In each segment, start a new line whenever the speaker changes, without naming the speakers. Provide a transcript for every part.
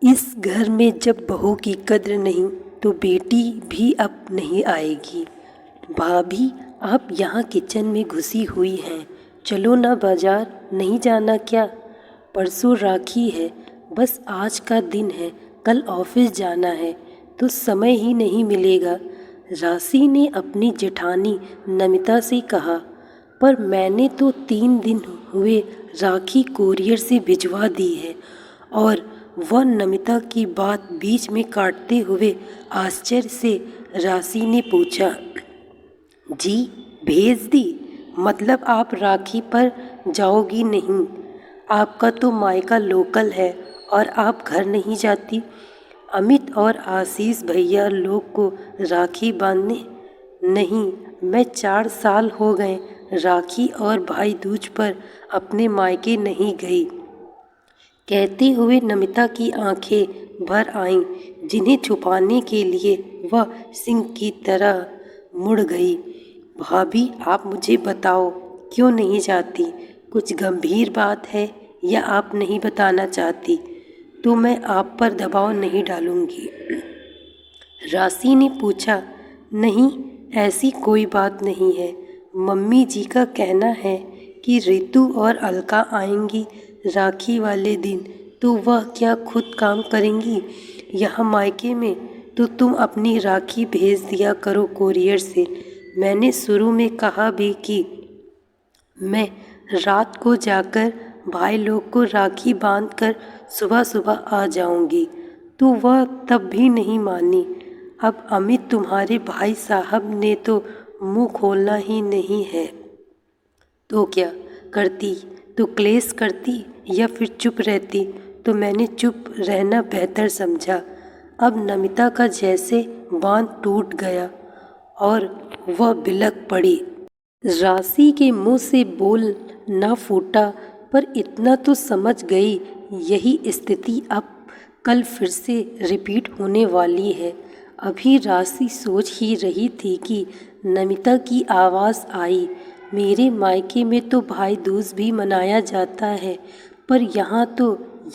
इस घर में जब बहू की कद्र नहीं तो बेटी भी अब नहीं आएगी। भाभी, आप यहाँ किचन में घुसी हुई हैं। चलो ना बाजार, नहीं जाना क्या? परसों राखी है, बस आज का दिन है, कल ऑफिस जाना है तो समय ही नहीं मिलेगा। राशि ने अपनी जेठानी नमिता से कहा। पर मैंने तो 3 दिन हुए राखी कोरियर से भिजवा दी है। और वह नमिता की बात बीच में काटते हुए आश्चर्य से राशि ने पूछा, जी भेज दी? मतलब आप राखी पर जाओगी नहीं? आपका तो मायका लोकल है और आप घर नहीं जाती। अमित और आशीष भैया लोग को राखी बांधने? नहीं, मैं 4 साल हो गए राखी और भाई दूज पर अपने मायके नहीं गई। कहते हुए नमिता की आंखें भर आईं, जिन्हें छुपाने के लिए वह सिंह की तरह मुड़ गई। भाभी, आप मुझे बताओ, क्यों नहीं जाती? कुछ गंभीर बात है या आप नहीं बताना चाहती? तो मैं आप पर दबाव नहीं डालूंगी। राशि ने पूछा, नहीं, ऐसी कोई बात नहीं है। मम्मी जी का कहना है कि रितु और अलका आएंगी राखी वाले दिन, तो वह क्या खुद काम करेंगी यहाँ मायके में? तो तुम अपनी राखी भेज दिया करो कोरियर से। मैंने शुरू में कहा भी कि मैं रात को जाकर भाई लोग को राखी बांधकर सुबह सुबह आ जाऊंगी, तो वह तब भी नहीं मानी। अब अमित तुम्हारे भाई साहब ने तो मुंह खोलना ही नहीं है। तो क्या करती? तो क्लेश करती या फिर चुप रहती? तो मैंने चुप रहना बेहतर समझा। अब नमिता का जैसे बांध टूट गया और वह बिलख पड़ी। राशि के मुंह से बोल ना फूटा, पर इतना तो समझ गई, यही स्थिति अब कल फिर से रिपीट होने वाली है। अभी राशि सोच ही रही थी कि नमिता की आवाज़ आई, मेरे मायके में तो भाई दूज भी मनाया जाता है, पर यहाँ तो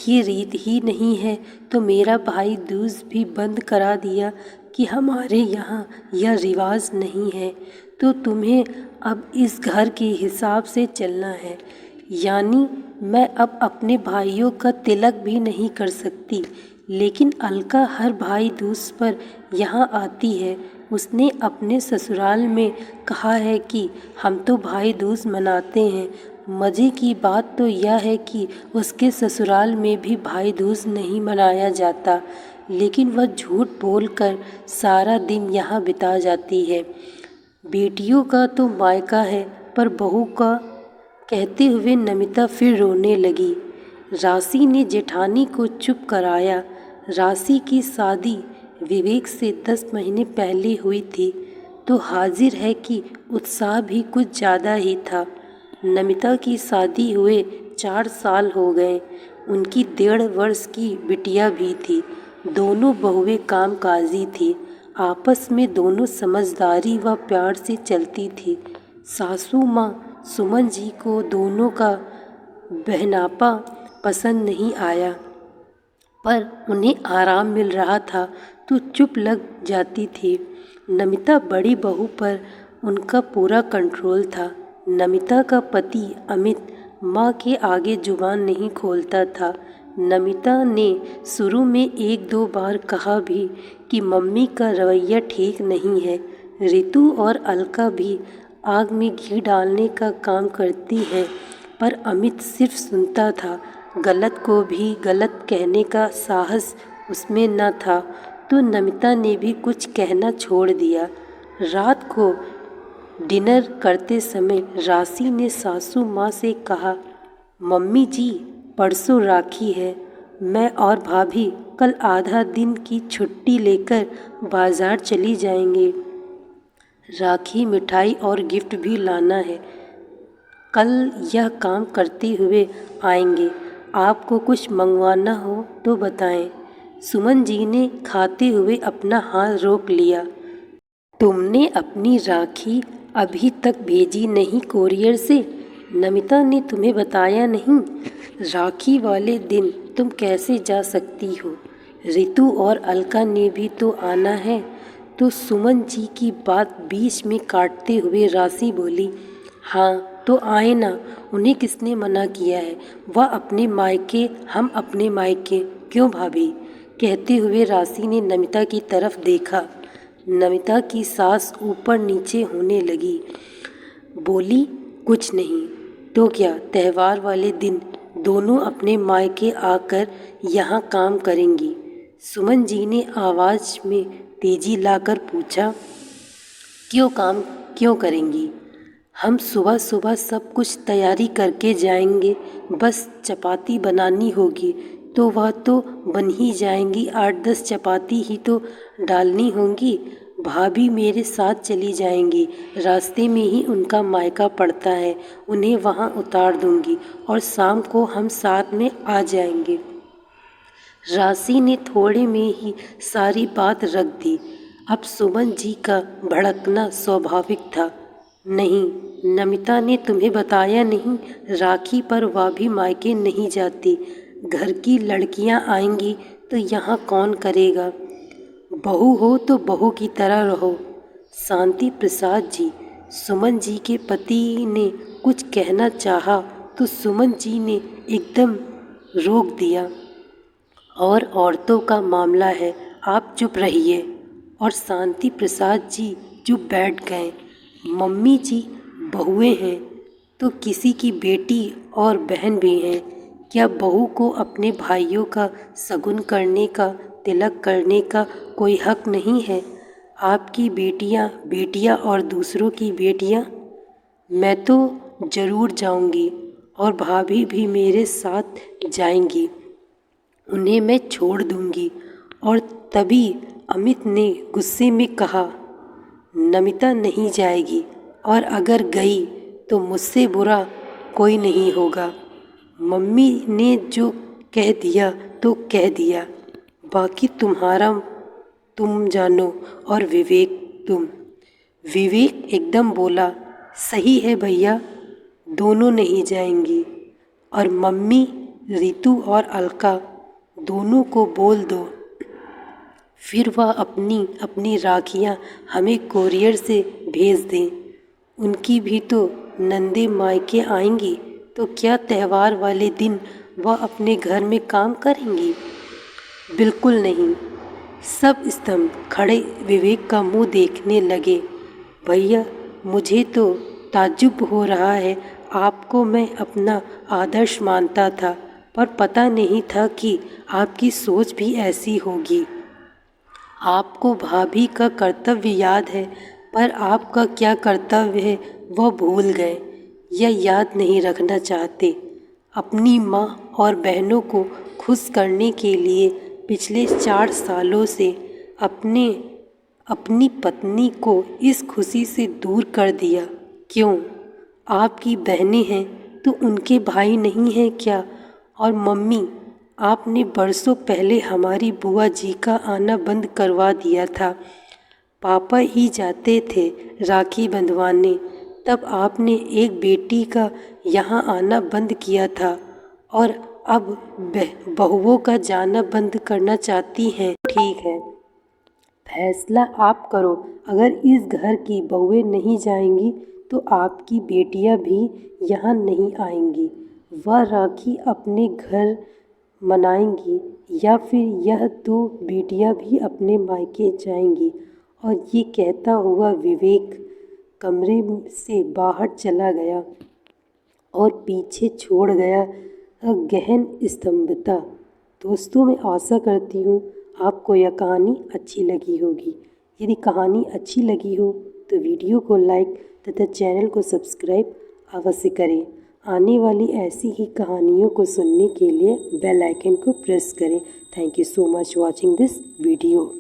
ये रीत ही नहीं है, तो मेरा भाई दूज भी बंद करा दिया कि हमारे यहाँ यह रिवाज नहीं है, तो तुम्हें अब इस घर के हिसाब से चलना है। यानी मैं अब अपने भाइयों का तिलक भी नहीं कर सकती। लेकिन अलका हर भाई दूज पर यहाँ आती है। उसने अपने ससुराल में कहा है कि हम तो भाई दूज मनाते हैं। मज़े की बात तो यह है कि उसके ससुराल में भी भाई दूज नहीं मनाया जाता, लेकिन वह झूठ बोलकर सारा दिन यहाँ बिता जाती है। बेटियों का तो मायका है, पर बहू का? कहते हुए नमिता फिर रोने लगी। राशि ने जेठानी को चुप कराया। राशि की शादी विवेक से 10 महीने पहले हुई थी, तो हाजिर है कि उत्साह भी कुछ ज़्यादा ही था। नमिता की शादी हुए 4 साल हो गए। उनकी 1.5 वर्ष की बिटिया भी थी। दोनों बहुएं कामकाजी थी। आपस में दोनों समझदारी व प्यार से चलती थी। सासू माँ सुमन जी को दोनों का बहनापा पसंद नहीं आया, पर उन्हें आराम मिल रहा था तो चुप लग जाती थी। नमिता बड़ी बहू पर उनका पूरा कंट्रोल था। नमिता का पति अमित माँ के आगे जुबान नहीं खोलता था। नमिता ने शुरू में 1-2 बार कहा भी कि मम्मी का रवैया ठीक नहीं है। रितु और अलका भी आग में घी डालने का काम करती है, पर अमित सिर्फ सुनता था। गलत को भी गलत कहने का साहस उसमें न था, तो नमिता ने भी कुछ कहना छोड़ दिया। रात को डिनर करते समय राशि ने सासू माँ से कहा, मम्मी जी, परसों राखी है। मैं और भाभी कल आधा दिन की छुट्टी लेकर बाजार चली जाएंगे। राखी, मिठाई और गिफ्ट भी लाना है। कल यह काम करते हुए आएंगे। आपको कुछ मंगवाना हो तो बताएं। सुमन जी ने खाते हुए अपना हाथ रोक लिया। तुमने अपनी राखी अभी तक भेजी नहीं कोरियर से? नमिता ने तुम्हें बताया नहीं? राखी वाले दिन तुम कैसे जा सकती हो? रितु और अलका ने भी तो आना है। तो सुमन जी की बात बीच में काटते हुए राशि बोली, हाँ तो आए ना, उन्हें किसने मना किया है। वह अपने मायके, हम अपने मायके। क्यों भाभी, कहते हुए राशि ने नमिता की तरफ देखा। नमिता की सांस ऊपर नीचे होने लगी। बोली, कुछ नहीं तो क्या, त्यौहार वाले दिन दोनों अपने मायके आकर यहाँ काम करेंगी। सुमन जी ने आवाज़ में तेजी लाकर पूछा, क्यों करेंगी। हम सुबह सुबह सब कुछ तैयारी करके जाएंगे, बस चपाती बनानी होगी तो वह तो बन ही जाएंगी। 8-10 चपाती ही तो डालनी होंगी। भाभी मेरे साथ चली जाएंगी, रास्ते में ही उनका मायका पड़ता है, उन्हें वहाँ उतार दूंगी और शाम को हम साथ में आ जाएंगे। राशि ने थोड़े में ही सारी बात रख दी। अब सुमन जी का भड़कना स्वाभाविक था। नहीं, नमिता ने तुम्हें बताया नहीं, राखी पर वह भी मायके नहीं जाती। घर की लड़कियां आएंगी तो यहाँ कौन करेगा। बहू हो तो बहू की तरह रहो। शांति प्रसाद जी, सुमन जी के पति ने कुछ कहना चाहा तो सुमन जी ने एकदम रोक दिया। और औरतों का मामला है, आप चुप रहिए। और शांति प्रसाद जी चुप बैठ गए। मम्मी जी, बहुएं हैं तो किसी की बेटी और बहन भी हैं। क्या बहू को अपने भाइयों का शगुन करने का, तिलक करने का कोई हक नहीं है। आपकी बेटियां और दूसरों की बेटियां। मैं तो ज़रूर जाऊंगी और भाभी भी मेरे साथ जाएंगी, उन्हें मैं छोड़ दूंगी। और तभी अमित ने गुस्से में कहा, नमिता नहीं जाएगी और अगर गई तो मुझसे बुरा कोई नहीं होगा। मम्मी ने जो कह दिया तो कह दिया, बाकी तुम जानो। और विवेक एकदम बोला, सही है भैया, दोनों नहीं जाएंगी। और मम्मी, रितु और अलका दोनों को बोल दो, फिर वह अपनी राखियाँ हमें कोरियर से भेज दें। उनकी भी तो नंदे मायके आएंगी, तो क्या त्यौहार वाले दिन वह अपने घर में काम करेंगी। बिल्कुल नहीं। सब स्तंभ खड़े विवेक का मुंह देखने लगे। भैया, मुझे तो ताज्जुब हो रहा है, आपको मैं अपना आदर्श मानता था, पर पता नहीं था कि आपकी सोच भी ऐसी होगी। आपको भाभी का कर्तव्य याद है, पर आपका क्या कर्तव्य है वह भूल गए या याद नहीं रखना चाहते। अपनी माँ और बहनों को खुश करने के लिए पिछले 4 सालों से अपनी पत्नी को इस खुशी से दूर कर दिया। क्यों, आपकी बहनें हैं तो उनके भाई नहीं हैं क्या। और मम्मी, आपने बरसों पहले हमारी बुआ जी का आना बंद करवा दिया था। पापा ही जाते थे राखी बंधवाने, तब आपने एक बेटी का यहाँ आना बंद किया था और अब बहुओं का जाना बंद करना चाहती हैं। ठीक है, फैसला आप करो। अगर इस घर की बहुएं नहीं जाएंगी तो आपकी बेटियां भी यहाँ नहीं आएंगी। वह राखी अपने घर मनाएंगी या फिर यह 2 बेटियां भी अपने मायके जाएंगी। और ये कहता हुआ विवेक कमरे से बाहर चला गया और पीछे छोड़ गया गहन स्तंभता। दोस्तों, मैं आशा करती हूँ आपको यह कहानी अच्छी लगी होगी। यदि कहानी अच्छी लगी हो तो वीडियो को लाइक तथा चैनल को सब्सक्राइब अवश्य करें। आने वाली ऐसी ही कहानियों को सुनने के लिए बेल आइकन को प्रेस करें। Thank you so much watching this video.